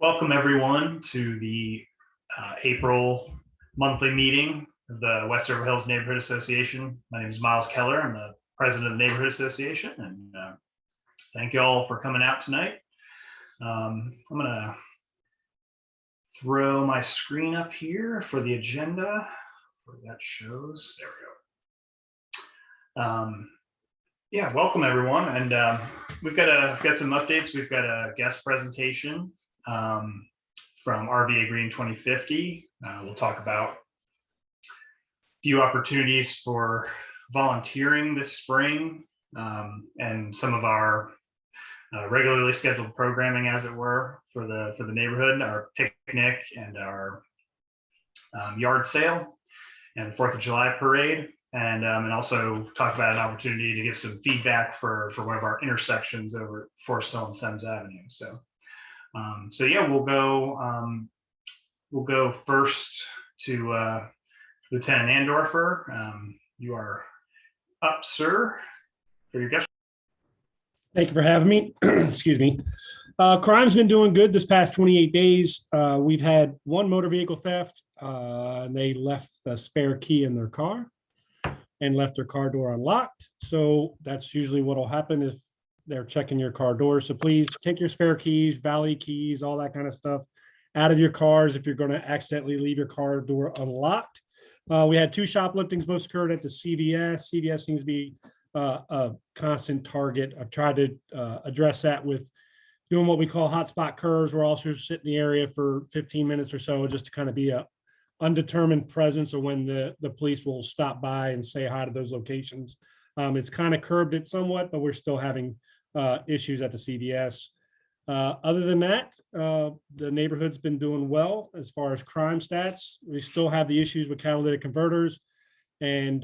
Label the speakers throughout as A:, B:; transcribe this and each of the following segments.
A: Welcome everyone to the April monthly meeting of the West River Hills Neighborhood Association. My name is Miles Keller. I'm the president of the Neighborhood Association, and thank you all for coming out tonight. I'm gonna throw my screen up here for the agenda. Where that shows, there we go. Yeah, welcome everyone, and we've got some updates. We've got a guest presentation from RVA Green 2050. We'll talk about a few opportunities for volunteering this spring and some of our regularly scheduled programming, as it were, for the neighborhood, our picnic and our yard sale and the 4th of July parade. And also talk about an opportunity to give some feedback for one of our intersections over Forest Hill and Semmes Avenue. So yeah, we'll go first to Lieutenant Andorfer. You are up, sir, for your guest.
B: Thank you for having me. Excuse me. Crime's been doing good this past 28 days. We've had one motor vehicle theft. And they left a spare key in their car and left their car door unlocked. So that's usually what will happen if they're checking your car door. So please take your spare keys, valet keys, all that kind of stuff out of your cars if you're going to accidentally leave your car door unlocked. We had 2 shopliftings both occurred at the CVS. CVS seems to be a constant target. I've tried to address that with doing what we call hotspot curves, where officers sit in the area for 15 minutes or so just to kind of be a undetermined presence, or when the police will stop by and say hi to those locations. It's kind of curbed it somewhat, but we're still having issues at the CVS. Other than that, the neighborhood's been doing well as far as crime stats. We still have the issues with catalytic converters, and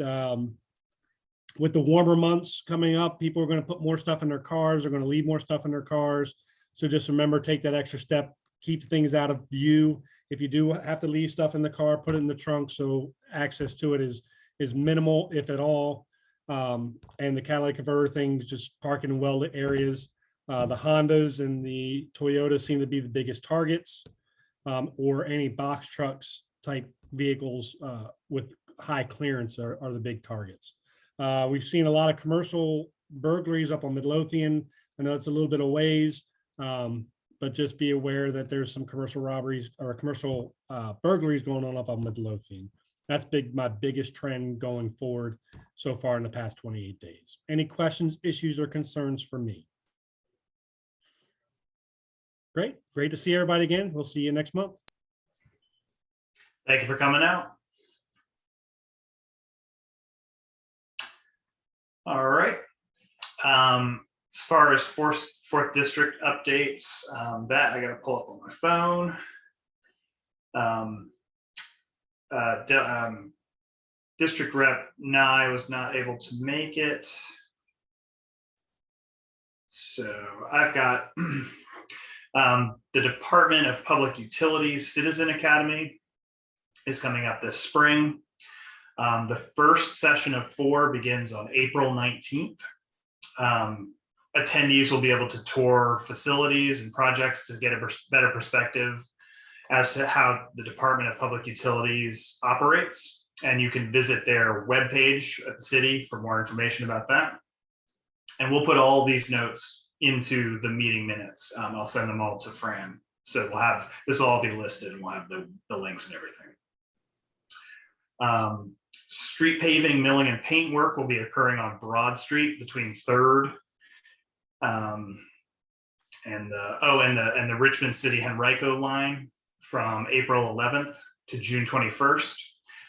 B: with the warmer months coming up, people are going to put more stuff in their cars. They're going to leave more stuff in their cars. So just remember, take that extra step, keep things out of view. If you do have to leave stuff in the car, put it in the trunk so access to it is minimal, if at all. And the catalytic converter thing, just parking in well-lit areas. The Hondas and the Toyotas seem to be the biggest targets, or any box trucks type vehicles with high clearance are the big targets. We've seen a lot of commercial burglaries up on Midlothian. I know it's a little bit of ways, but just be aware that there's some commercial robberies or commercial burglaries going on up on Midlothian. That's my biggest trend going forward so far in the past 28 days. Any questions, issues, or concerns for me? Great to see everybody again. We'll see you next month.
A: Thank you for coming out. All right. As far as fourth district updates, that I got to pull up on my phone. District Rep Nye was not able to make it. So I've got the Department of Public Utilities Citizen Academy is coming up this spring. The first session of 4 begins on April 19th. Attendees will be able to tour facilities and projects to get a better perspective as to how the Department of Public Utilities operates. And you can visit their webpage at the city for more information about that. And we'll put all these notes into the meeting minutes. I'll send them all to Fran. So this will all be listed, and we'll have the links and everything. Street paving, milling, and paint work will be occurring on Broad Street between 3rd and the Richmond City Henrico line from April 11th to June 21st.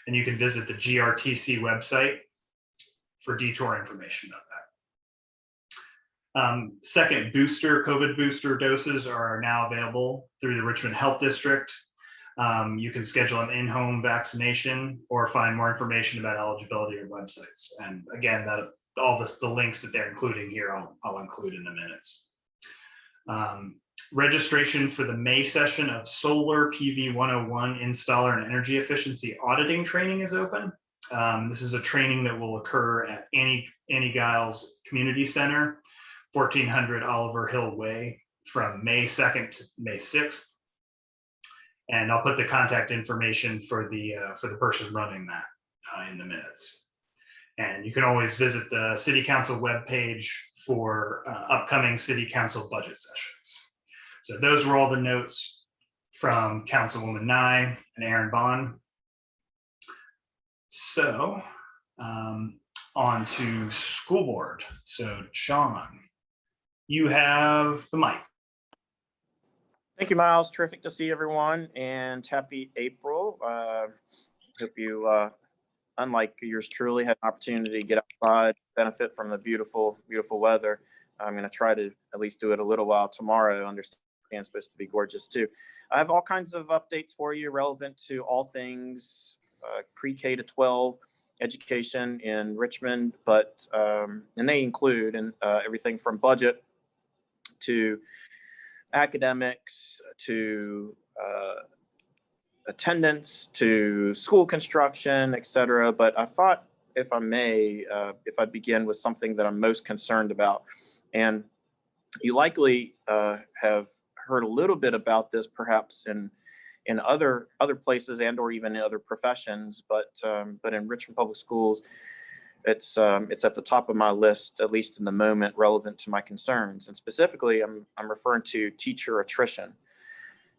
A: And you can visit the GRTC website for detour information about that. Second COVID booster doses are now available through the Richmond Health District. You can schedule an in-home vaccination or find more information about eligibility or websites. And again, all the links that they're including here, I'll include in the minutes. Registration for the May session of Solar PV 101 installer and energy efficiency auditing training is open. This is a training that will occur at Annie Giles Community Center, 1400 Oliver Hill Way, from May 2nd to May 6th. And I'll put the contact information for the person running that in the minutes. And you can always visit the City Council webpage for upcoming City Council budget sessions. So those were all the notes from Councilwoman Nye and Aaron Bond. So on to school board. So John, you have the mic.
C: Thank you, Miles. Terrific to see everyone, and happy April. Hope you, unlike yours truly, had an opportunity to get outside, benefit from the beautiful, beautiful weather. I'm going to try to at least do it a little while tomorrow. I understand it's supposed to be gorgeous too. I have all kinds of updates for you relevant to all things pre-K to 12 education in Richmond, but and they include everything from budget to academics to attendance to school construction, etc. But I thought, if I may, if I begin with something that I'm most concerned about, and you likely have heard a little bit about this, perhaps in other places and or even in other professions, but in Richmond Public Schools, it's at the top of my list, at least in the moment, relevant to my concerns. And specifically, I'm referring to teacher attrition.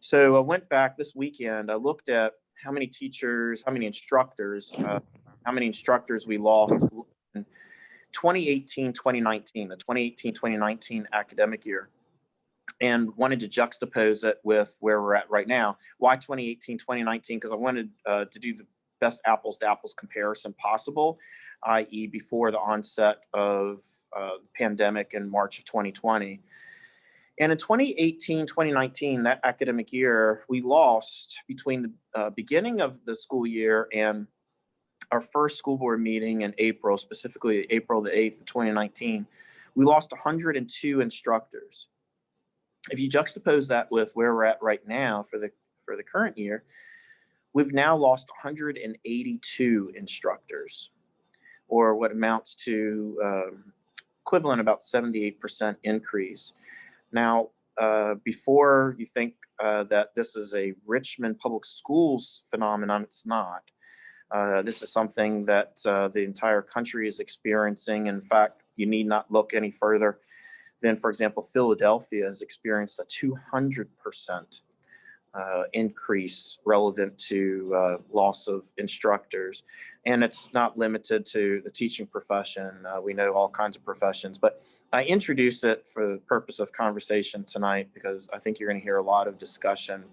C: So I went back this weekend. I looked at how many teachers, how many instructors we lost in 2018, 2019, the 2018, 2019 academic year, and wanted to juxtapose it with where we're at right now. Why 2018, 2019? Because I wanted to do the best apples to apples comparison possible, i.e. before the onset of the pandemic in March of 2020. And in 2018, 2019, that academic year, we lost between the beginning of the school year and our first school board meeting in April, specifically April the 8th, 2019, we lost 102 instructors. If you juxtapose that with where we're at right now for the current year, we've now lost 182 instructors, or what amounts to equivalent about 78% increase. Now, before you think that this is a Richmond Public Schools phenomenon, it's not. This is something that the entire country is experiencing. In fact, you need not look any further than, for example, Philadelphia has experienced a 200% increase relevant to loss of instructors. And it's not limited to the teaching profession. We know all kinds of professions, but I introduce it for the purpose of conversation tonight because I think you're going to hear a lot of discussion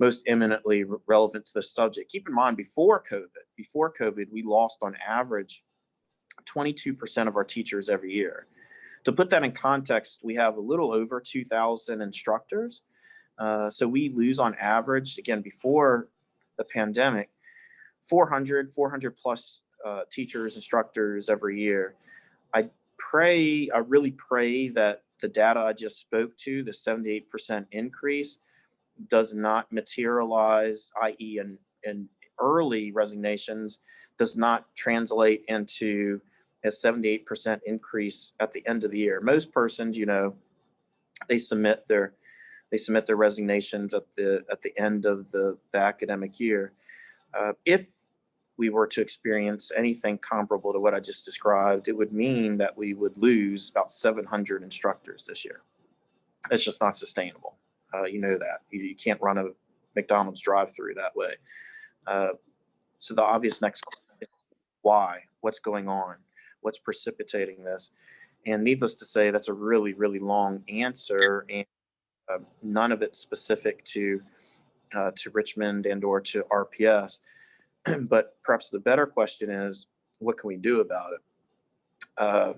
C: most eminently relevant to the subject. Keep in mind, before COVID, we lost on average 22% of our teachers every year. To put that in context, we have a little over 2,000 instructors. So we lose on average, again, before the pandemic, 400 plus teachers, instructors every year. I really pray that the data I just spoke to, the 78% increase, does not materialize, i.e. in early resignations, does not translate into a 78% increase at the end of the year. Most persons, they submit their resignations at the end of the academic year. If we were to experience anything comparable to what I just described, it would mean that we would lose about 700 instructors this year. It's just not sustainable. You know that. You can't run a McDonald's drive-through that way. So the obvious next question, why? What's going on? What's precipitating this? And needless to say, that's a really, really long answer, and none of it specific to Richmond and or to RPS. But perhaps the better question is, what can we do about it? I'm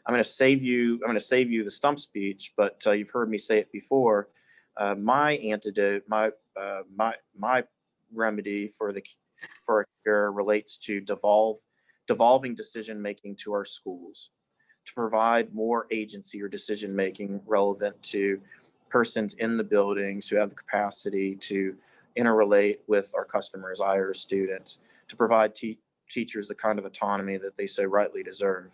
C: going to save you the stump speech, but you've heard me say it before. My antidote, my remedy for a cure relates to devolving decision making to our schools, to provide more agency or decision making relevant to persons in the buildings who have the capacity to interrelate with our customers, our students, to provide teachers the kind of autonomy that they so rightly deserve.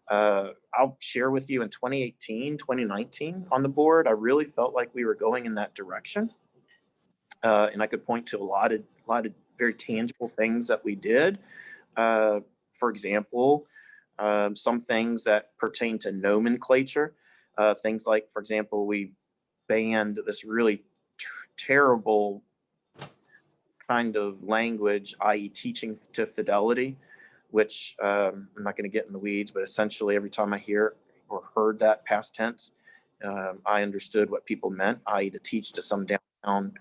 C: I'll share with you, in 2018, 2019 on the board, I really felt like we were going in that direction. And I could point to a lot of very tangible things that we did. For example, some things that pertain to nomenclature, things like, for example, we banned this really terrible kind of language, i.e. teaching to fidelity, which I'm not going to get in the weeds, but essentially every time I hear or heard that past tense, I understood what people meant, i.e. to teach to some downtown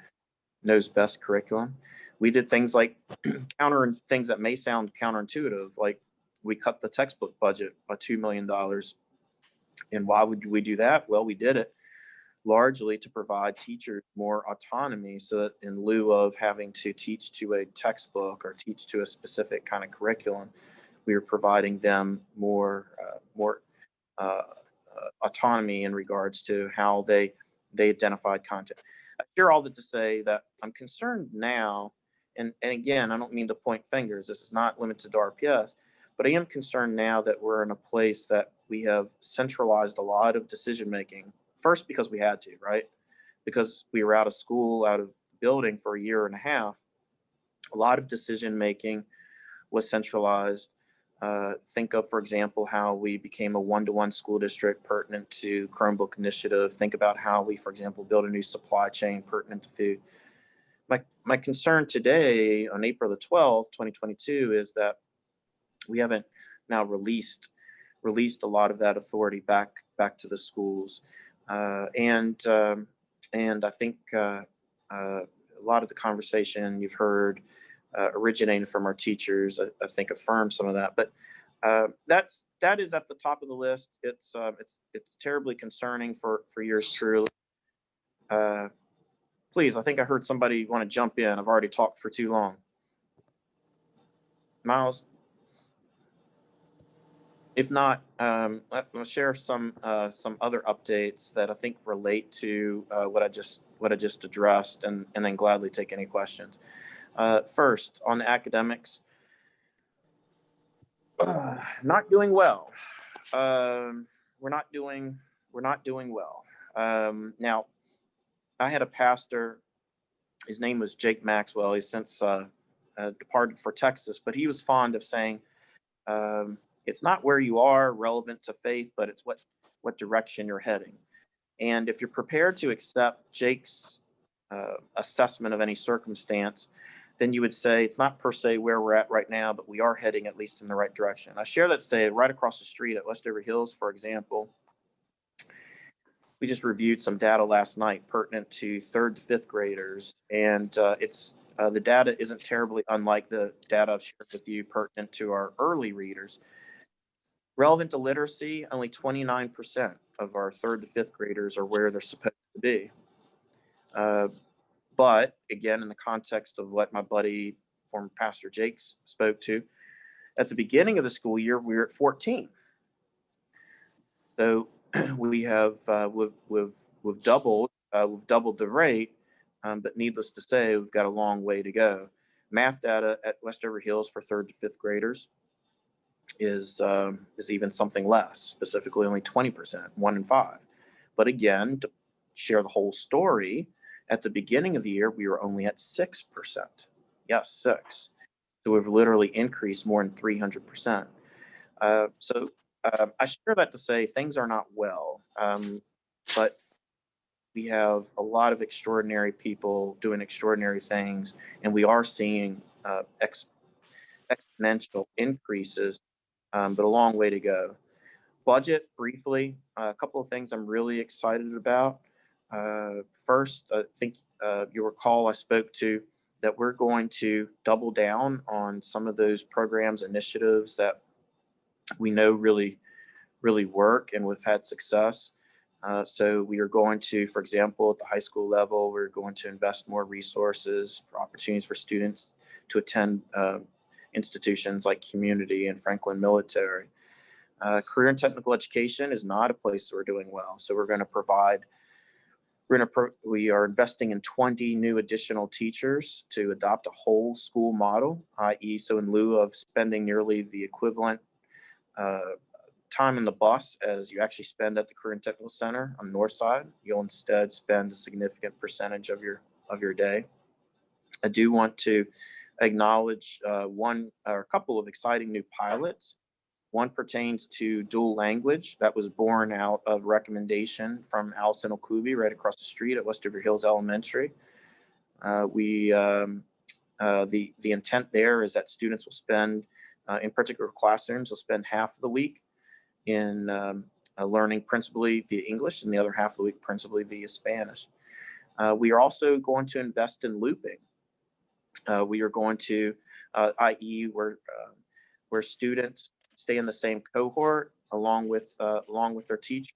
C: knows best curriculum. We did things like things that may sound counterintuitive, like we cut the textbook budget by $2 million. And why would we do that? Well, we did it largely to provide teachers more autonomy, so that in lieu of having to teach to a textbook or teach to a specific kind of curriculum, we were providing them more uh, autonomy in regards to how they identified content. I share all that to say that I'm concerned now, and again, I don't mean to point fingers. This is not limited to RPS, but I am concerned now that we're in a place that we have centralized a lot of decision making. First, because we had to, right? Because we were out of school, out of the building for a year and a half. A lot of decision making was centralized. Think of, for example, how we became a one-to-one school district pertinent to Chromebook initiative. Think about how we, for example, built a new supply chain pertinent to food. My concern today on April the 12th, 2022, is that we haven't now released a lot of that authority back to the schools. And I think a lot of the conversation you've heard originating from our teachers, I think affirms some of that. But that is at the top of the list. It's terribly concerning for yours truly. Please, I think I heard somebody want to jump in. I've already talked for too long. Miles? If not, I'll share some other updates that I think relate to what I just addressed, and then gladly take any questions. First, on the academics, not doing well. We're not doing well. Now, I had a pastor. His name was Jake Maxwell. He's since departed for Texas, but he was fond of saying, it's not where you are relevant to faith, but it's what direction you're heading. And if you're prepared to accept Jake's assessment of any circumstance, then you would say it's not per se where we're at right now, but we are heading at least in the right direction. I share that, say, right across the street at Westover Hills, for example, we just reviewed some data last night pertinent to third to fifth graders, and the data isn't terribly unlike the data I've shared with you pertinent to our early readers. Relevant to literacy, only 29% of our third to fifth graders are where they're supposed to be. But again, in the context of what my buddy, former Pastor Jakes, spoke to, at the beginning of the school year, we were at 14. So we have we've doubled the rate, but needless to say, we've got a long way to go. Math data at Westover Hills for third to fifth graders is even something less, specifically only 20%, 1 in 5. But again, to share the whole story, at the beginning of the year, we were only at 6%. Yes, 6. So we've literally increased more than 300%. I share that to say things are not well, but we have a lot of extraordinary people doing extraordinary things, and we are seeing exponential increases, but a long way to go. Budget, briefly, a couple of things I'm really excited about. First, I think you recall I spoke to that we're going to double down on some of those programs, initiatives that we know really work and we've had success. So we are going to, for example, at the high school level, we're going to invest more resources for opportunities for students to attend institutions like Community and Franklin Military. Career and technical education is not a place we're doing well. So we're going to provide, we are investing in 20 new additional teachers to adopt a whole school model, i.e. so in lieu of spending nearly the equivalent time in the bus as you actually spend at the Career and Technical Center on the north side, you'll instead spend a significant percentage of your day I do want to acknowledge one or a couple of exciting new pilots. One pertains to dual language that was born out of recommendation from Allison Okubi right across the street at Westover Hills Elementary. The intent there is that students will spend, in particular classrooms, will spend half of the week in learning principally via English and the other half of the week principally via Spanish. We are also going to invest in looping. We are going to, i.e., where students stay in the same cohort along with their teacher.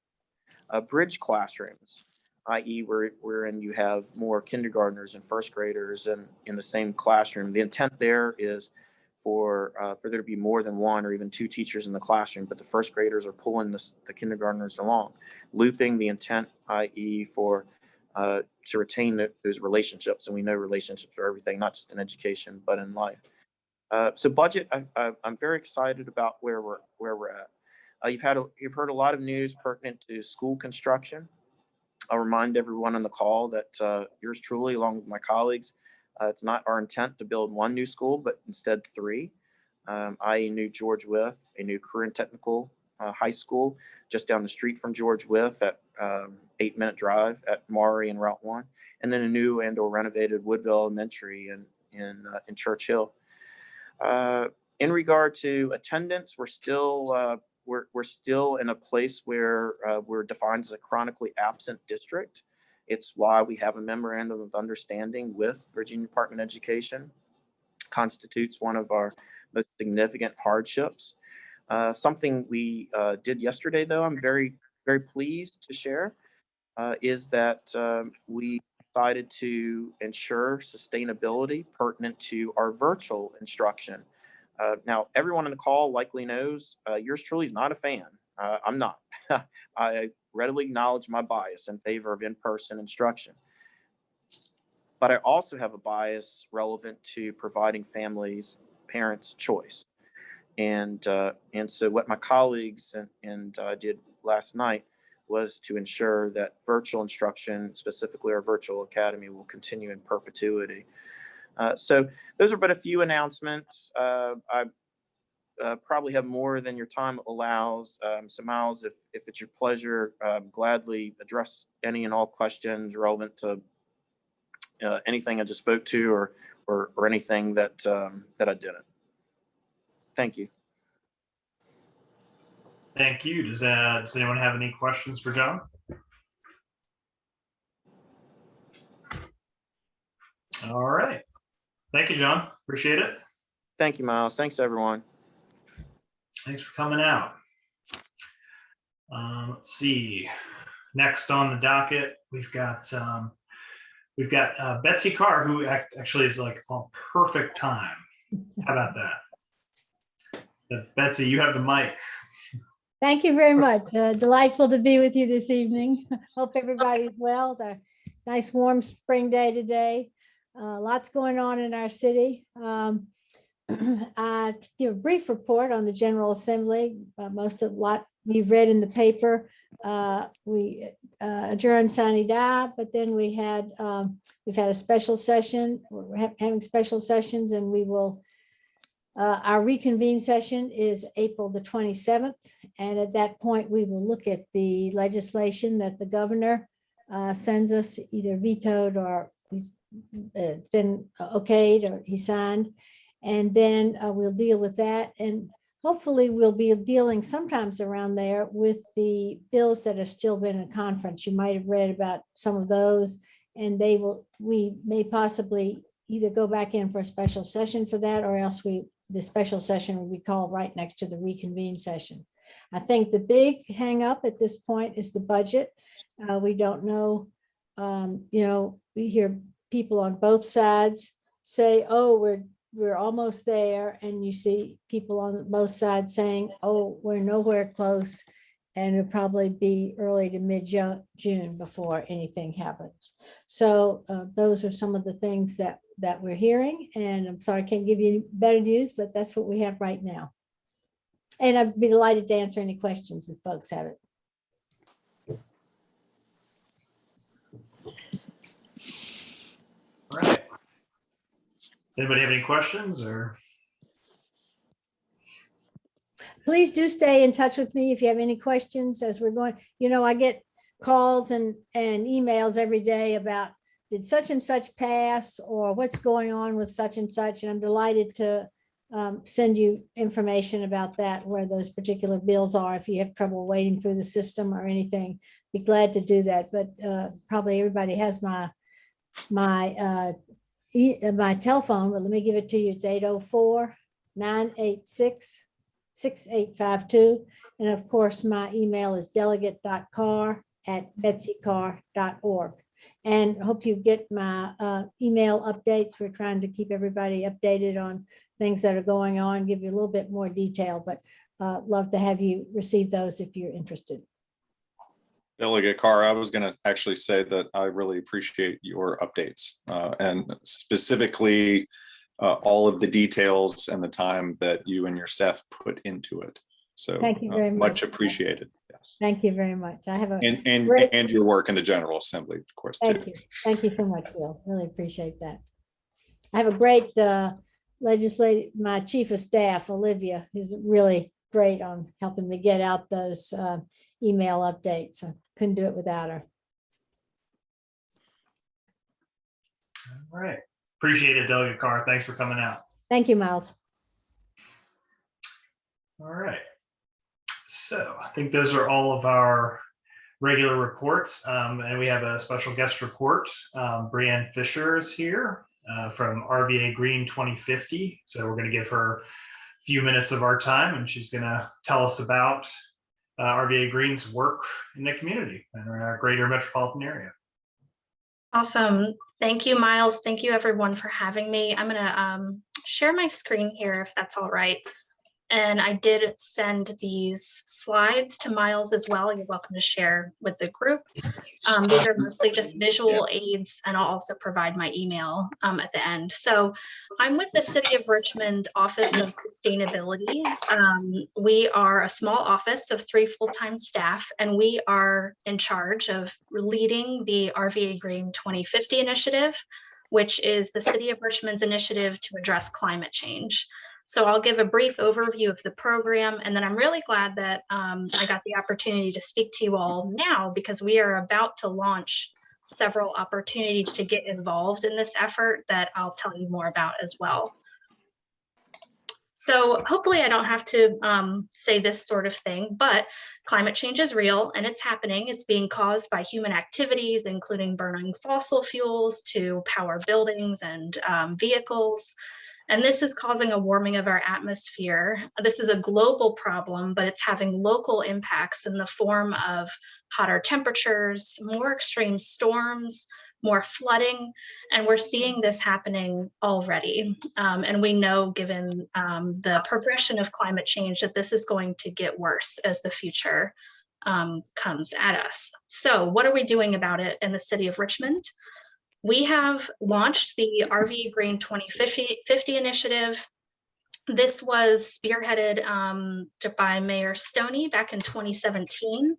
C: Bridge classrooms, i.e., wherein you have more kindergartners and first graders in the same classroom. The intent there is for there to be more than one or even two teachers in the classroom, but the first graders are pulling the kindergartners along. Looping, the intent, i.e., to retain those relationships, and we know relationships are everything, not just in education but in life. So budget, I'm very excited about where we're at. You've heard a lot of news pertinent to school construction. I'll remind everyone on the call that yours truly, along with my colleagues, it's not our intent to build one new school, but instead three, i.e. new George Wythe, a new career and technical high school just down the street from George Wythe at 8-minute drive at Maury and Route 1, and then a new and or renovated Woodville Elementary in Churchill. In regard to attendance, we're still in a place where we're defined as a chronically absent district. It's why we have a memorandum of understanding with Virginia Department of Education. Constitutes one of our most significant hardships. Something we did yesterday, though, I'm very, very pleased to share, is that we decided to ensure sustainability pertinent to our virtual instruction. Now, everyone on the call likely knows yours truly is not a fan. I'm not. I readily acknowledge my bias in favor of in-person instruction. But I also have a bias relevant to providing families, parents choice. And so what my colleagues and did last night was to ensure that virtual instruction, specifically our virtual academy, will continue in perpetuity. So those are but a few announcements. I probably have more than your time allows. So Miles, if it's your pleasure, gladly address any and all questions relevant to anything I just spoke to or anything that I didn't. Thank you.
A: Thank you. Does anyone have any questions for John? All right. Thank you, John. Appreciate it.
C: Thank you, Miles. Thanks, everyone.
A: Thanks for coming out. Let's see. Next on the docket, we've got Betsy Carr, who actually is like on perfect time. How about that? Betsy, you have the mic.
D: Thank you very much. Delightful to be with you this evening. Hope everybody's well. The nice warm spring day today. Lots going on in our city. I give a brief report on the General Assembly. Most of what you've read in the paper. We adjourned sine die, but then we've had a special session. We're having special sessions, and we will. Our reconvene session is April the 27th, and at that point we will look at the legislation that the governor sends us, either vetoed or he's been okayed or he signed, and then we'll deal with that, and hopefully we'll be dealing sometimes around there with the bills that have still been in conference. You might have read about some of those, and we may possibly either go back in for a special session for that, or else the special session will be called right next to the reconvene session. I think the big hang up at this point is the budget. We don't know, we hear people on both sides say, oh, we're almost there. And you see people on both sides saying, oh, we're nowhere close. And it'll probably be early to mid-June before anything happens. So those are some of the things that we're hearing. And I'm sorry, I can't give you better news, but that's what we have right now. And I'd be delighted to answer any questions if folks have it.
A: All right. Does anybody have any questions or?
D: Please do stay in touch with me if you have any questions as we're going. I get calls and emails every day about did such and such pass or what's going on with such and such. And I'm delighted to send you information about that, where those particular bills are. If you have trouble wading through the system or anything, be glad to do that. But probably everybody has my telephone, but let me give it to you. It's 804-986-6852. And of course, my email is delegate.carr@betsycarr.org. And hope you get my email updates. We're trying to keep everybody updated on things that are going on, give you a little bit more detail, but love to have you receive those if you're interested.
E: Delegate Carr, I was going to actually say that I really appreciate your updates and specifically all of the details and the time that you and your staff put into it. So
D: thank you very
E: much appreciated. Yes.
D: Thank you very much. I have a
E: and your work in the General Assembly, of course.
D: Thank you. Thank you so much, Bill. Really appreciate that. I have a great my chief of staff, Olivia, is really great on helping me get out those email updates. I couldn't do it without her.
A: All right. Appreciate it, Delegate Carr. Thanks for coming out.
D: Thank you, Miles.
A: All right. So I think those are all of our regular reports. And we have a special guest report. Brianne Fisher is here from RVA Green 2050. So we're going to give her a few minutes of our time, and she's going to tell us about RVA Green's work in the community and our greater metropolitan area.
F: Awesome. Thank you, Miles. Thank you, everyone, for having me. I'm going to share my screen here, if that's all right. And I did send these slides to Miles as well. You're welcome to share with the group. These are mostly just visual aids, and I'll also provide my email at the end. So I'm with the City of Richmond Office of Sustainability. We are a small office of 3 full-time staff, and we are in charge of leading the RVA Green 2050 initiative, which is the City of Richmond's initiative to address climate change. So I'll give a brief overview of the program, and then I'm really glad that I got the opportunity to speak to you all now, because we are about to launch several opportunities to get involved in this effort that I'll tell you more about as well. So hopefully I don't have to say this sort of thing, but climate change is real and it's happening. It's being caused by human activities, including burning fossil fuels to power buildings and vehicles. And this is causing a warming of our atmosphere. This is a global problem, but it's having local impacts in the form of hotter temperatures, more extreme storms, more flooding, and we're seeing this happening already. And we know, given the progression of climate change, that this is going to get worse as the future comes at us. So what are we doing about it in the City of Richmond? We have launched the RV Green 2050 initiative. This was spearheaded by Mayor Stoney back in 2017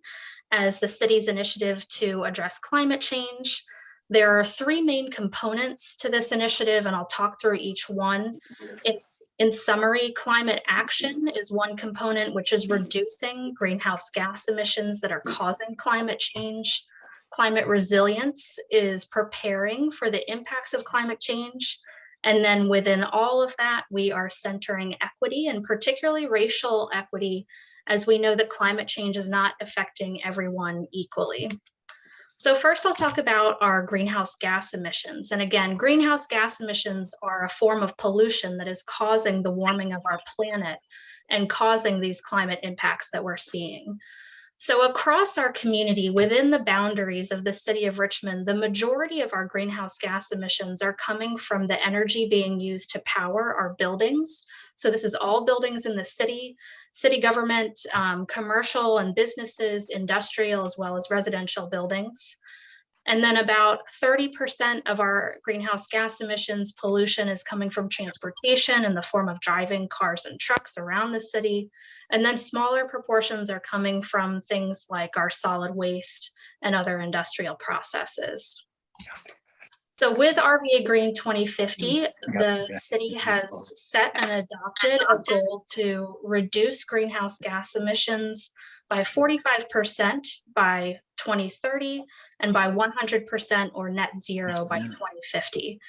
F: as the city's initiative to address climate change. There are 3 main components to this initiative, and I'll talk through each one. It's, in summary, climate action is one component, which is reducing greenhouse gas emissions that are causing climate change. Climate resilience is preparing for the impacts of climate change. And then within all of that, we are centering equity, and particularly racial equity, as we know that climate change is not affecting everyone equally. So first I'll talk about our greenhouse gas emissions. And again, greenhouse gas emissions are a form of pollution that is causing the warming of our planet and causing these climate impacts that we're seeing. So across our community, within the boundaries of the City of Richmond, the majority of our greenhouse gas emissions are coming from the energy being used to power our buildings. So this is all buildings in the city government, commercial and businesses, industrial, as well as residential buildings. And then about 30% of our greenhouse gas emissions pollution is coming from transportation in the form of driving cars and trucks around the city. And then smaller proportions are coming from things like our solid waste and other industrial processes. So with RVA Green 2050, the city has set and adopted a goal to reduce greenhouse gas emissions by 45% by 2030 and by 100% or net zero by 2050.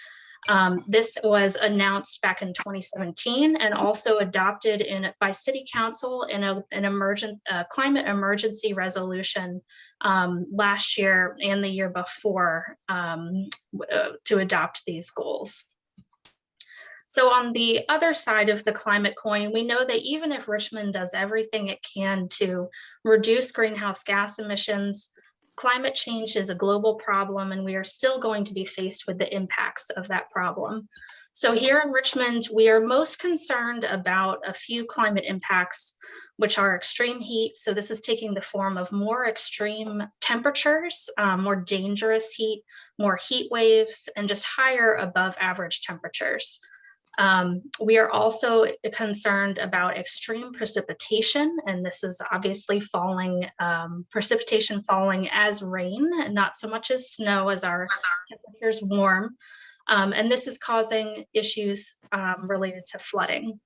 F: This was announced back in 2017 and also adopted by City Council in an climate emergency resolution last year and the year before to adopt these goals. So on the other side of the climate coin, we know that even if Richmond does everything it can to reduce greenhouse gas emissions, climate change is a global problem, and we are still going to be faced with the impacts of that problem. So here in Richmond, we are most concerned about a few climate impacts, which are extreme heat. So this is taking the form of more extreme temperatures, more dangerous heat, more heat waves, and just higher above average temperatures. We are also concerned about extreme precipitation, and this is obviously precipitation falling as rain, and not so much as snow as our temperatures warm. And this is causing issues related to flooding.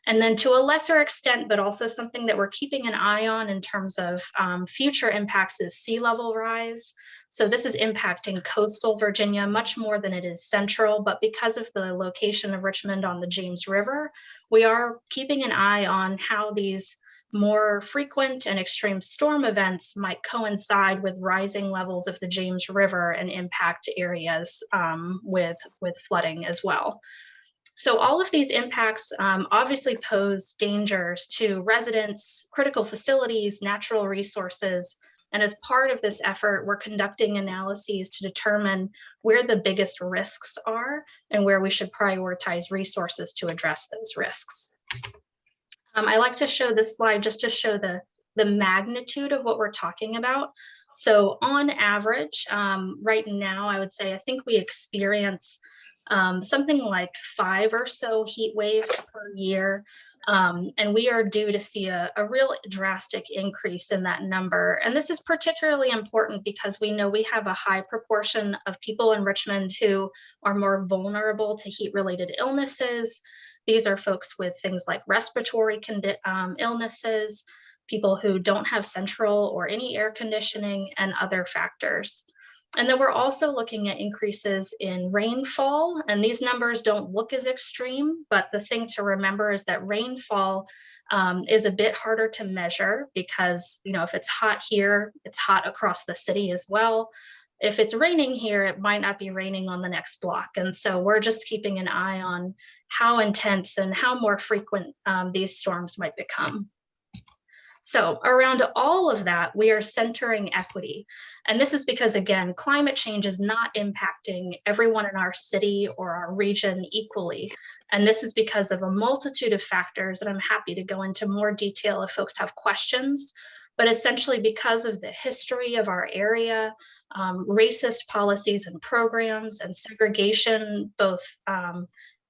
F: And then to a lesser extent, but also something that we're keeping an eye on in terms of future impacts, is sea level rise. So this is impacting coastal Virginia much more than it is central, but because of the location of Richmond on the James River, we are keeping an eye on how these more frequent and extreme storm events might coincide with rising levels of the James River and impact areas with flooding as well. So all of these impacts obviously pose dangers to residents, critical facilities, natural resources. And as part of this effort, we're conducting analyses to determine where the biggest risks are and where we should prioritize resources to address those risks. I like to show this slide just to show the magnitude of what we're talking about. So on average, right now, I would say, I think we experience something like 5 or so heat waves per year. And we are due to see a real drastic increase in that number. And this is particularly important because we know we have a high proportion of people in Richmond who are more vulnerable to heat-related illnesses. These are folks with things like respiratory illnesses, people who don't have central or any air conditioning, and other factors. And then we're also looking at increases in rainfall, and these numbers don't look as extreme, but the thing to remember is that rainfall is a bit harder to measure because, if it's hot here, it's hot across the city as well. If it's raining here, it might not be raining on the next block. And so we're just keeping an eye on how intense and how more frequent these storms might become. So around all of that, we are centering equity. And this is because, again, climate change is not impacting everyone in our city or our region equally. And this is because of a multitude of factors, and I'm happy to go into more detail if folks have questions. But essentially because of the history of our area, racist policies and programs, and segregation, both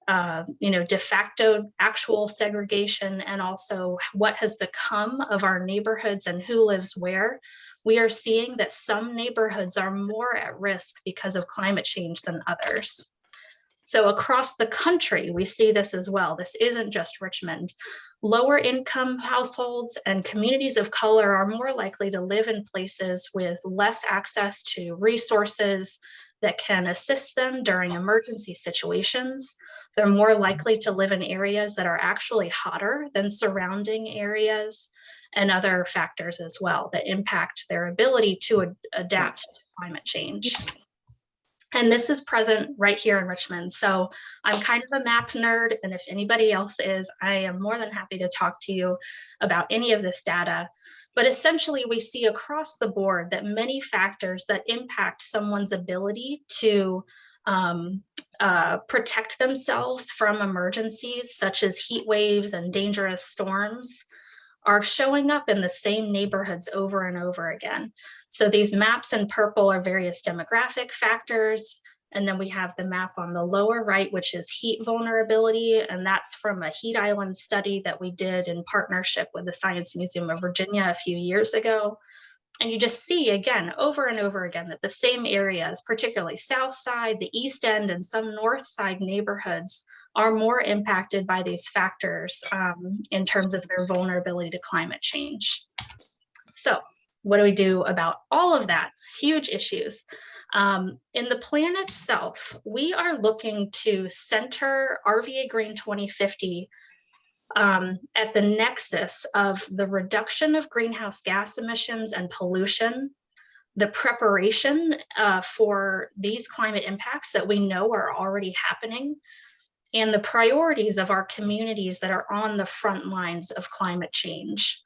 F: de facto actual segregation, and also what has become of our neighborhoods and who lives where, we are seeing that some neighborhoods are more at risk because of climate change than others. So across the country, we see this as well. This isn't just Richmond. Lower income households and communities of color are more likely to live in places with less access to resources that can assist them during emergency situations. They're more likely to live in areas that are actually hotter than surrounding areas, and other factors as well that impact their ability to adapt to climate change. And this is present right here in Richmond. So I'm kind of a map nerd, and if anybody else is, I am more than happy to talk to you about any of this data. But essentially, we see across the board that many factors that impact someone's ability to protect themselves from emergencies, such as heat waves and dangerous storms, are showing up in the same neighborhoods over and over again. So these maps in purple are various demographic factors. And then we have the map on the lower right, which is heat vulnerability. And that's from a heat island study that we did in partnership with the Science Museum of Virginia a few years ago. And you just see again, over and over again, that the same areas, particularly South Side, the East End, and some North Side neighborhoods are more impacted by these factors in terms of their vulnerability to climate change. So what do we do about all of that? Huge issues. In the plan itself, we are looking to center RVA Green 2050 at the nexus of the reduction of greenhouse gas emissions and pollution, the preparation for these climate impacts that we know are already happening, and the priorities of our communities that are on the front lines of climate change.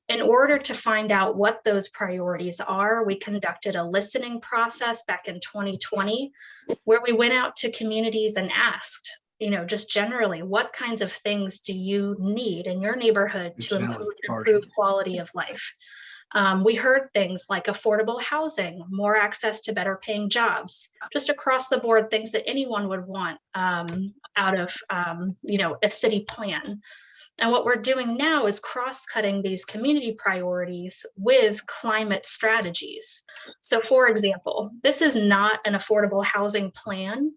F: In order to find out what those priorities are, we conducted a listening process back in 2020, where we went out to communities and asked, just generally, what kinds of things do you need in your neighborhood to improve quality of life? We heard things like affordable housing, more access to better paying jobs, just across the board, things that anyone would want out of a city plan. And what we're doing now is cross-cutting these community priorities with climate strategies. So for example, this is not an affordable housing plan,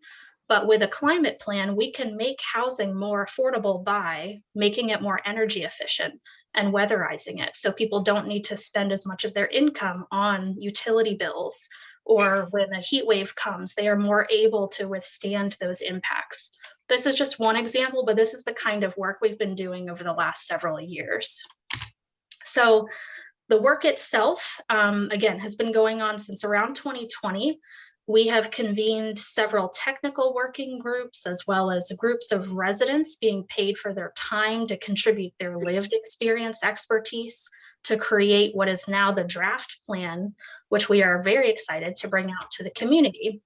F: but with a climate plan, we can make housing more affordable by making it more energy efficient and weatherizing it. So people don't need to spend as much of their income on utility bills, or when a heat wave comes, they are more able to withstand those impacts. This is just one example, but this is the kind of work we've been doing over the last several years. So the work itself, again, has been going on since around 2020. We have convened several technical working groups, as well as groups of residents being paid for their time to contribute their lived experience expertise to create what is now the draft plan, which we are very excited to bring out to the community.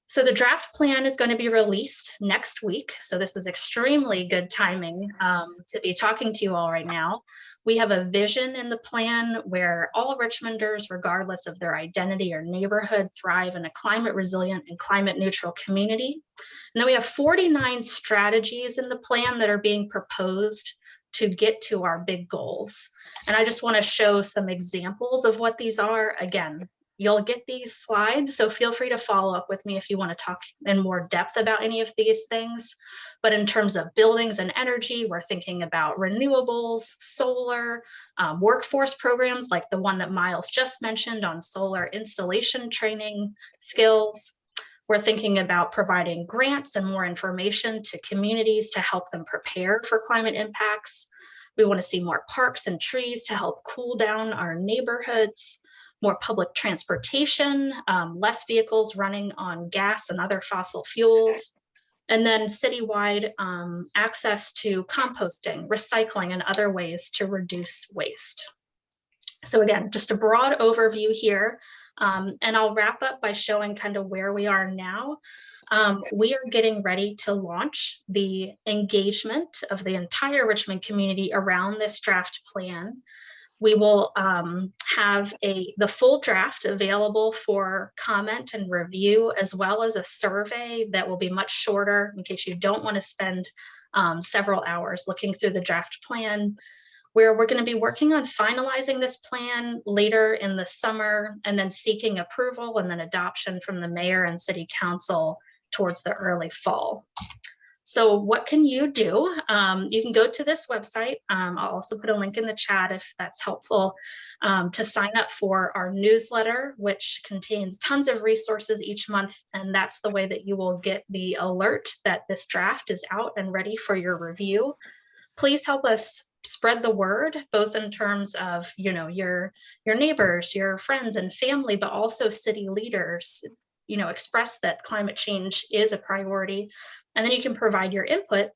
F: So the draft plan is going to be released next week. So this is extremely good timing to be talking to you all right now. We have a vision in the plan where all Richmonders, regardless of their identity or neighborhood, thrive in a climate resilient and climate neutral community. And then we have 49 strategies in the plan that are being proposed to get to our big goals. And I just want to show some examples of what these are. Again, you'll get these slides, so feel free to follow up with me if you want to talk in more depth about any of these things. But in terms of buildings and energy, we're thinking about renewables, solar, workforce programs like the one that Miles just mentioned on solar installation training skills. We're thinking about providing grants and more information to communities to help them prepare for climate impacts. We want to see more parks and trees to help cool down our neighborhoods, more public transportation, less vehicles running on gas and other fossil fuels, and then citywide access to composting, recycling, and other ways to reduce waste. So again, just a broad overview here. And I'll wrap up by showing kind of where we are now. We are getting ready to launch the engagement of the entire Richmond community around this draft plan. We will have the full draft available for comment and review, as well as a survey that will be much shorter in case you don't want to spend several hours looking through the draft plan, where we're going to be working on finalizing this plan later in the summer and then seeking approval and then adoption from the mayor and city council towards the early fall. So what can you do? You can go to this website. I'll also put a link in the chat if that's helpful, to sign up for our newsletter, which contains tons of resources each month. And that's the way that you will get the alert that this draft is out and ready for your review. Please help us spread the word, both in terms of your neighbors, your friends and family, but also city leaders. Express that climate change is a priority. And then you can provide your input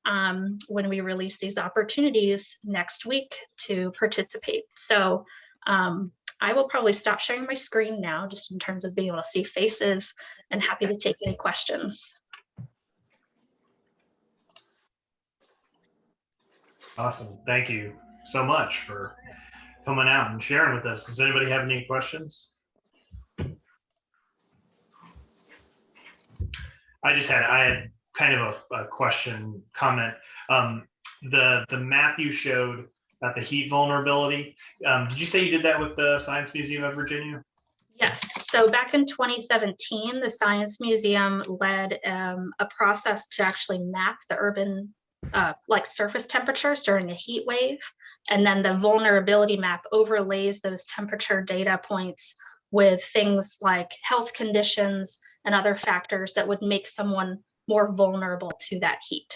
F: when we release these opportunities next week to participate. So I will probably stop sharing my screen now, just in terms of being able to see faces, and happy to take any questions.
A: Awesome. Thank you so much for coming out and sharing with us. Does anybody have any questions? I had kind of a question comment. The map you showed about the heat vulnerability. Did you say you did that with the Science Museum of Virginia?
F: Yes, so back in 2017, the Science Museum led a process to actually map the urban like surface temperatures during a heat wave. And then the vulnerability map overlays those temperature data points with things like health conditions and other factors that would make someone more vulnerable to that heat.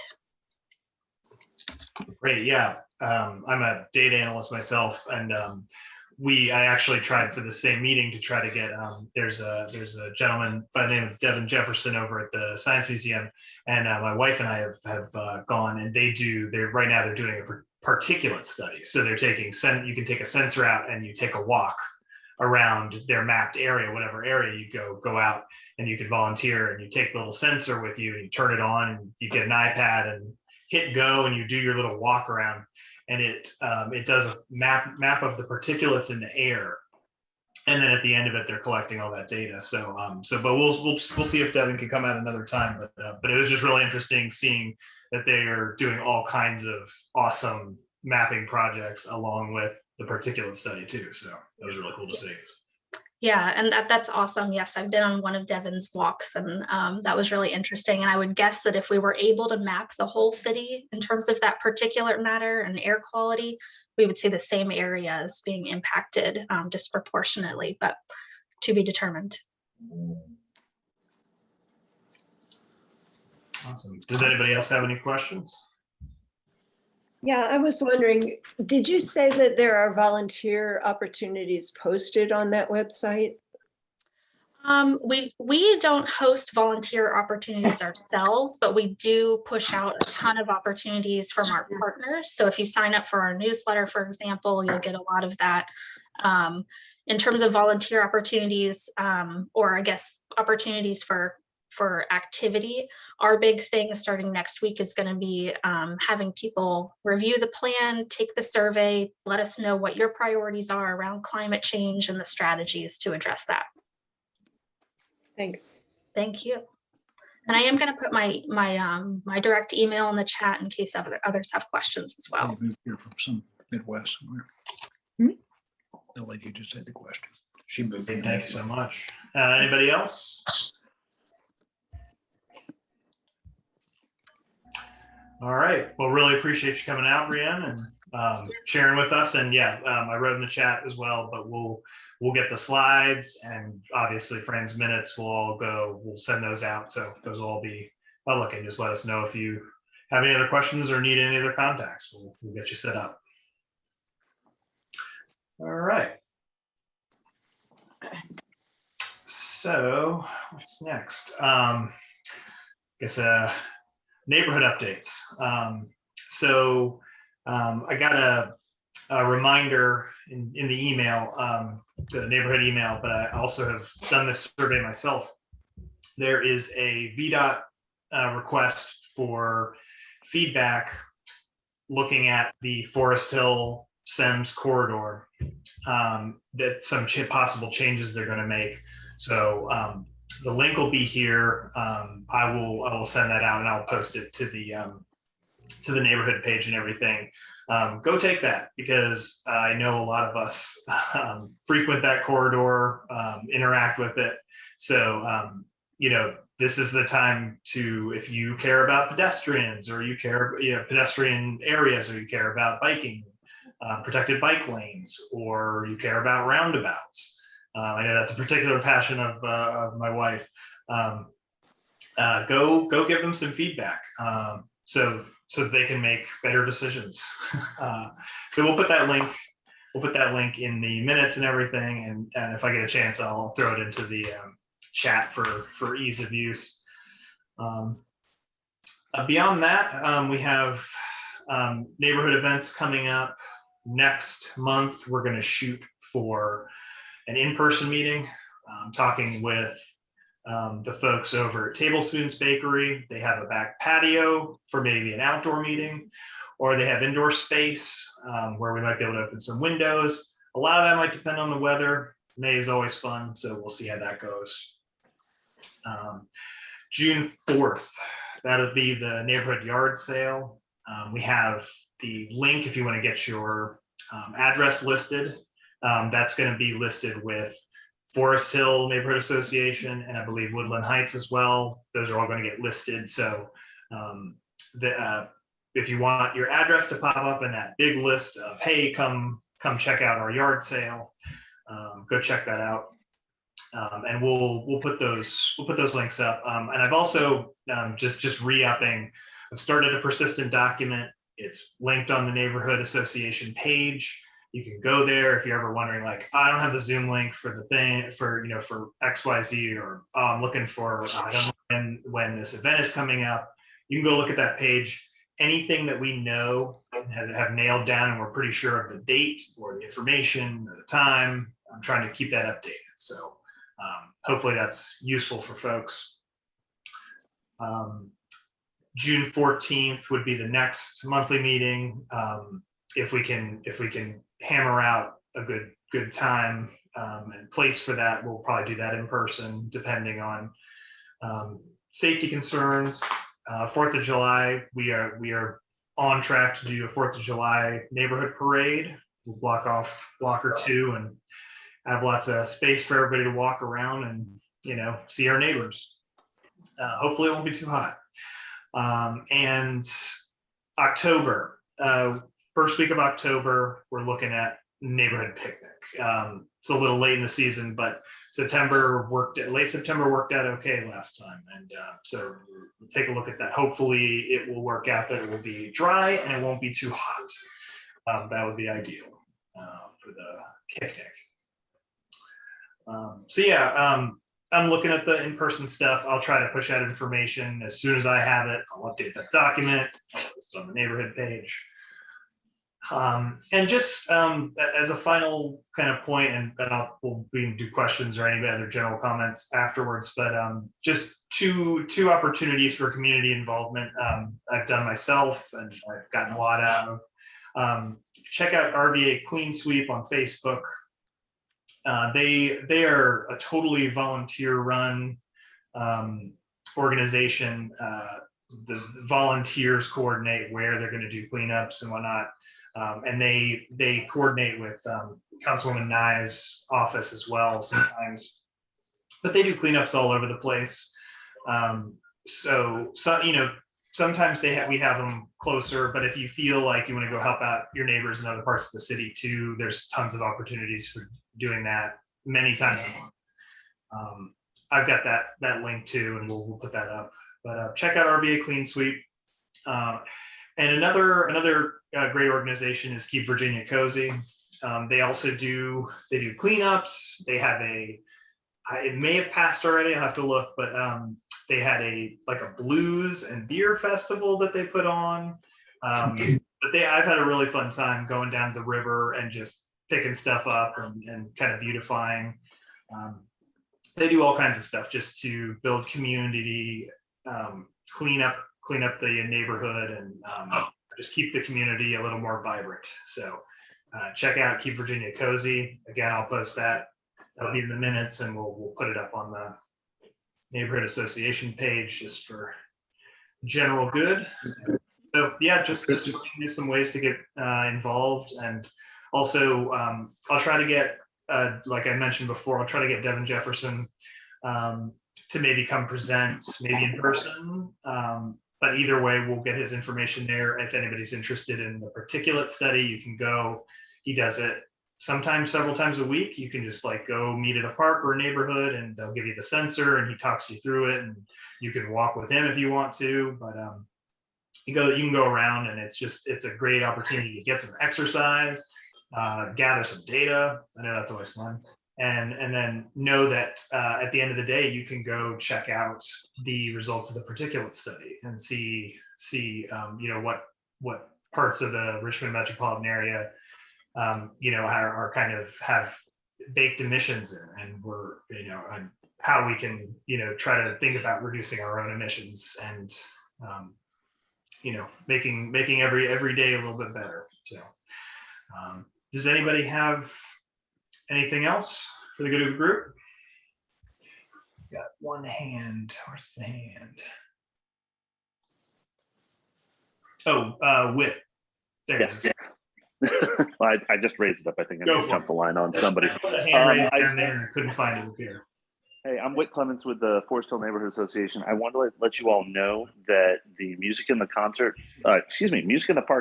A: Great, yeah. I'm a data analyst myself, and I actually tried for the same meeting to try to get, there's a gentleman by the name of Devin Jefferson over at the Science Museum, and my wife and I have gone, and right now they're doing a particulate study. So they're taking, you can take a sensor out and you take a walk around their mapped area, whatever area you go out, and you can volunteer, and you take the little sensor with you and you turn it on, and you get an iPad and hit go, and you do your little walk around, and it does a map of the particulates in the air, and then at the end of it, they're collecting all that data. So but we'll see if Devin can come out another time. But it was just really interesting seeing that they are doing all kinds of awesome mapping projects along with the particulate study too. So that was really cool to see.
F: Yeah, and that's awesome. Yes, I've been on one of Devin's walks, and that was really interesting. And I would guess that if we were able to map the whole city in terms of that particulate matter and air quality, we would see the same areas being impacted disproportionately, but to be determined.
A: Awesome. Does anybody else have any questions?
G: Yeah, I was wondering, did you say that there are volunteer opportunities posted on that website?
F: We don't host volunteer opportunities ourselves, but we do push out a ton of opportunities from our partners. So if you sign up for our newsletter, for example, you'll get a lot of that. In terms of volunteer opportunities, or I guess opportunities for activity, our big thing starting next week is going to be having people review the plan, take the survey, let us know what your priorities are around climate change and the strategies to address that.
G: Thanks.
F: Thank you. And I am going to put my direct email in the chat in case others have questions as well.
H: Moved here from some Midwest somewhere. The lady who just had the question. She moved.
A: Thank you so much. Anybody else? All right. Well, really appreciate you coming out, Brienne, and sharing with us. And yeah, I wrote in the chat as well, but we'll get the slides, and obviously Fran's minutes we'll send those out. So those will all be public, and just let us know if you have any other questions or need any other contacts. We'll get you set up. All right. So what's next? I guess neighborhood updates. I got a reminder in the email, the neighborhood email, but I also have done this survey myself. There is a VDOT request for feedback looking at the Forest Hill Sems corridor, that some possible changes they're going to make. So the link will be here. I will send that out, and I'll post it to the neighborhood page and everything. Go take that, because I know a lot of us frequent that corridor, interact with it. So this is the time to, if you care about pedestrians, or you care, pedestrian areas, or you care about biking, protected bike lanes, or you care about roundabouts. I know that's a particular passion of my wife. Go give them some feedback, so they can make better decisions. So we'll put that link in the minutes and everything, and if I get a chance, I'll throw it into the chat for ease of use. Beyond that, we have neighborhood events coming up next month. We're going to shoot for an in-person meeting, talking with the folks over at Tablespoons Bakery. They have a back patio for maybe an outdoor meeting, or they have indoor space where we might be able to open some windows. A lot of that might depend on the weather. May is always fun, so we'll see how that goes. June 4th, that'll be the neighborhood yard sale. We have the link if you want to get your address listed. That's going to be listed with Forest Hill Neighborhood Association and I believe Woodland Heights as well. Those are all going to get listed. So if you want your address to pop up in that big list of, hey, come check out our yard sale, go check that out. And we'll put those links up. And I've also just re-upping. I've started a persistent document. It's linked on the Neighborhood Association page. You can go there if you're ever wondering, like, I don't have the Zoom link for the thing for XYZ, or I'm looking for I don't know when this event is coming up. You can go look at that page. Anything that we know and have nailed down and we're pretty sure of the date or the information or the time, I'm trying to keep that updated. So hopefully that's useful for folks. June 14th would be the next monthly meeting. If we can hammer out a good time and place for that, we'll probably do that in person, depending on safety concerns. 4th of July, we are on track to do a 4th of July neighborhood parade. We'll block off block or two and have lots of space for everybody to walk around and see our neighbors. Hopefully it won't be too hot. And October, first week of October, we're looking at neighborhood picnic. It's a little late in the season, but late September worked out okay last time. And so we'll take a look at that. Hopefully it will work out that it will be dry and it won't be too hot. That would be ideal for the picnic. I'm looking at the in-person stuff. I'll try to push out information as soon as I have it. I'll update that document. I'll post it on the neighborhood page. And just as a final kind of point, and we can do questions or any other general comments afterwards, but just two opportunities for community involvement I've done myself and I've gotten a lot out of. Check out RVA Clean Sweep on Facebook. They are a totally volunteer-run organization. The volunteers coordinate where they're going to do cleanups and whatnot, and they coordinate with Councilwoman Nye's office as well sometimes. But they do cleanups all over the place. Sometimes we have them closer, but if you feel like you want to go help out your neighbors in other parts of the city too, there's tons of opportunities for doing that many times a month. I've got that link too, and we'll put that up. But check out RVA Clean Sweep. And another great organization is Keep Virginia Cozy. They also do cleanups. They have it may have passed already. I'll have to look, but they had a blues and beer festival that they put on. But I've had a really fun time going down the river and just picking stuff up and kind of beautifying. They do all kinds of stuff just to build community, clean up the neighborhood, and just keep the community a little more vibrant. So check out Keep Virginia Cozy. Again, I'll post that. That'll be in the minutes, and we'll put it up on the Neighborhood Association page just for general good. So yeah, just some ways to get involved. And also I'll try to get, like I mentioned before, I'll try to get Devin Jefferson to maybe come present, maybe in person. But either way, we'll get his information there. If anybody's interested in the particulate study, you can go. He does it sometimes several times a week. You can just go meet at a park or a neighborhood, and they'll give you the sensor and he talks you through it, and you can walk with him if you want to. But you can go around, and it's a great opportunity to get some exercise, gather some data. I know that's always fun. And then know that at the end of the day, you can go check out the results of the particulate study and see what parts of the Richmond metropolitan area are kind of have baked emissions in, and we're and how we can try to think about reducing our own emissions and making every day a little bit better. So does anybody have anything else for the good of the group? Got one hand. Where's the hand? Oh, Whit. There it is.
I: I just raised it up. I think I
A: Go
I: may
A: for
I: jump
A: it.
I: the line on somebody.
A: I saw the hand raised
I: I
A: down
I: just-
A: there and I couldn't find it up here.
I: Hey, I'm Whit Clements with the Forest Hill Neighborhood Association. I want to let you all know that the Music in the Park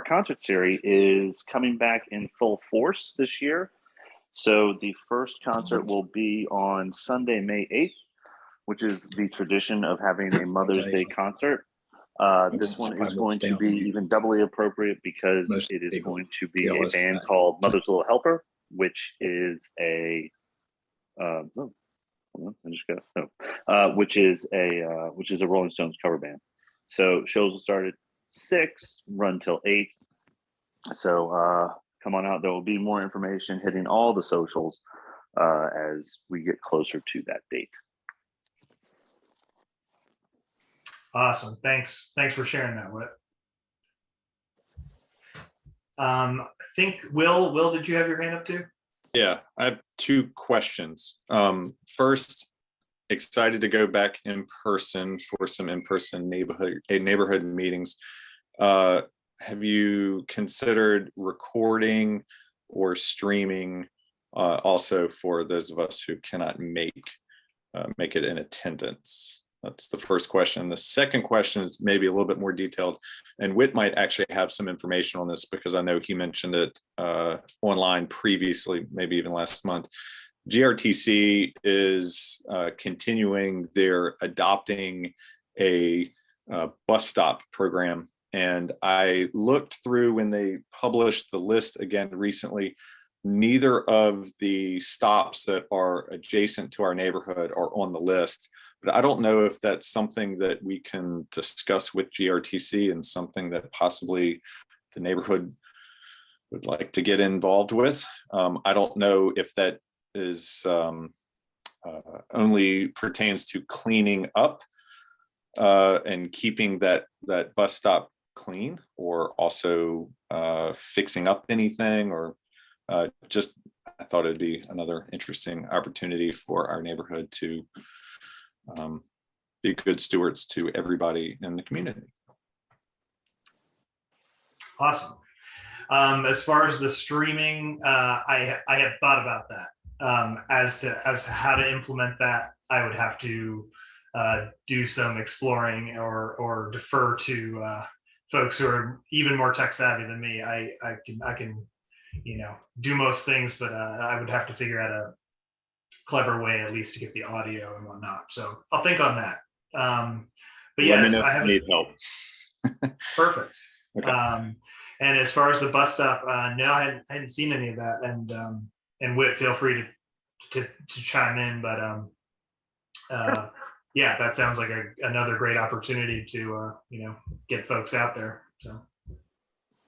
I: concert series is coming back in full force this year. So the first concert will be on Sunday, May 8th, which is the tradition of having a Mother's Day concert. This one is going to be even doubly appropriate because it is going to be a band called Mother's Little Helper, which is a which is a Rolling Stones cover band. So shows will start at 6, run till 8. So come on out. There will be more information hitting all the socials as we get closer to that date.
A: Awesome. Thanks for sharing that, Whit. I think Will, did you have your hand up too?
E: Yeah, I have 2 questions. First, excited to go back in person for some in-person neighborhood meetings. Have you considered recording or streaming also for those of us who cannot make it in attendance? That's the first question. The second question is maybe a little bit more detailed, and Whit might actually have some information on this because I know he mentioned it online previously, maybe even last month. GRTC is continuing their adopting a bus stop program. And I looked through when they published the list again recently. Neither of the stops that are adjacent to our neighborhood are on the list. But I don't know if that's something that we can discuss with GRTC and something that possibly the neighborhood would like to get involved with. I don't know if that is only pertains to cleaning up and keeping that bus stop clean, or also fixing up anything, or just I thought it'd be another interesting opportunity for our neighborhood to be good stewards to everybody in the community.
A: Awesome. As far as the streaming, I have thought about that. As to how to implement that, I would have to do some exploring or defer to folks who are even more tech savvy than me. I can do most things, but I would have to figure out a clever way at least to get the audio and whatnot. So I'll think on that. But yes, I have
I: need help.
A: Perfect.
E: Okay.
A: And as far as the bus stop, no, I hadn't seen any of that. And Whit, feel free to chime in. But yeah, that sounds like another great opportunity to get folks out there. So.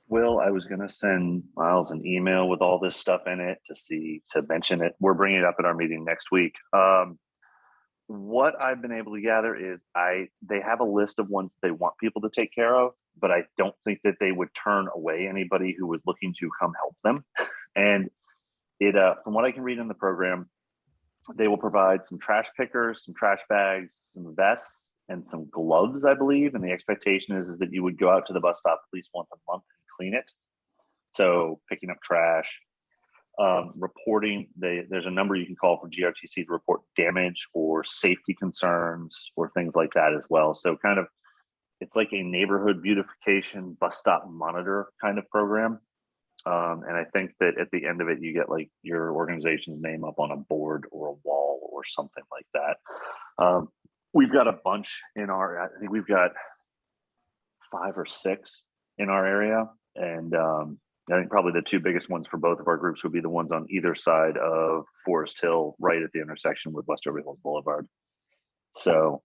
I: Will, I was going to send Miles an email with all this stuff in it to mention it. We're bringing it up at our meeting next week. What I've been able to gather is they have a list of ones they want people to take care of, but I don't think that they would turn away anybody who was looking to come help them. And it, from what I can read in the program, they will provide some trash pickers, some trash bags, some vests, and some gloves, I believe. And the expectation is that you would go out to the bus stop at least once a month and clean it. So picking up trash, reporting, there's a number you can call for GRTC to report damage or safety concerns or things like that as well. So kind of, it's like a neighborhood beautification bus stop monitor kind of program. And I think that at the end of it, you get like your organization's name up on a board or a wall or something like that. We've got a bunch I think we've got 5 or 6 in our area. And I think probably the 2 biggest ones for both of our groups would be the ones on either side of Forest Hill, right at the intersection with Westover Hills Boulevard. So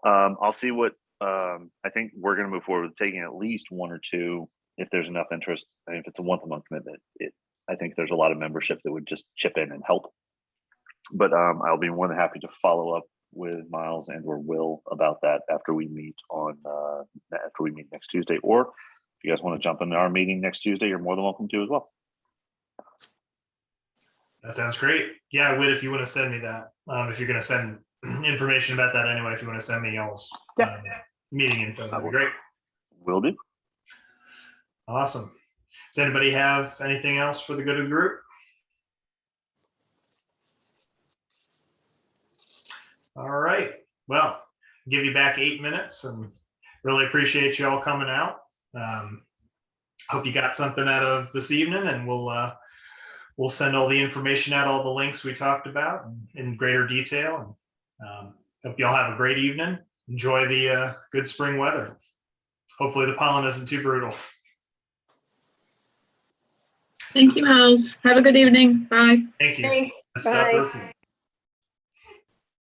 I: I'll see what, I think we're going to move forward with taking at least 1 or 2 if there's enough interest. I mean, if it's a once-a-month commitment, I think there's a lot of membership that would just chip in and help. But I'll be more than happy to follow up with Miles and or Will about that after we meet next Tuesday. Or if you guys want to jump into our meeting next Tuesday, you're more than welcome to as well.
A: That sounds great. Yeah, Whit, if you want to send me that, if you're going to send information about that anyway, if you want to send me y'all's meeting info, that'd be great.
I: Will do.
A: Awesome. Does anybody have anything else for the good of the group? All right. Well, give you back 8 minutes and really appreciate you all coming out. Hope you got something out of this evening, and we'll send all the information out, all the links we talked about in greater detail. And hope y'all have a great evening. Enjoy the good spring weather. Hopefully the pollen isn't too brutal.
J: Thank you, Miles. Have a good evening. Bye.
A: Thank you.
G: Thanks.
A: Stop
G: Bye.
A: working.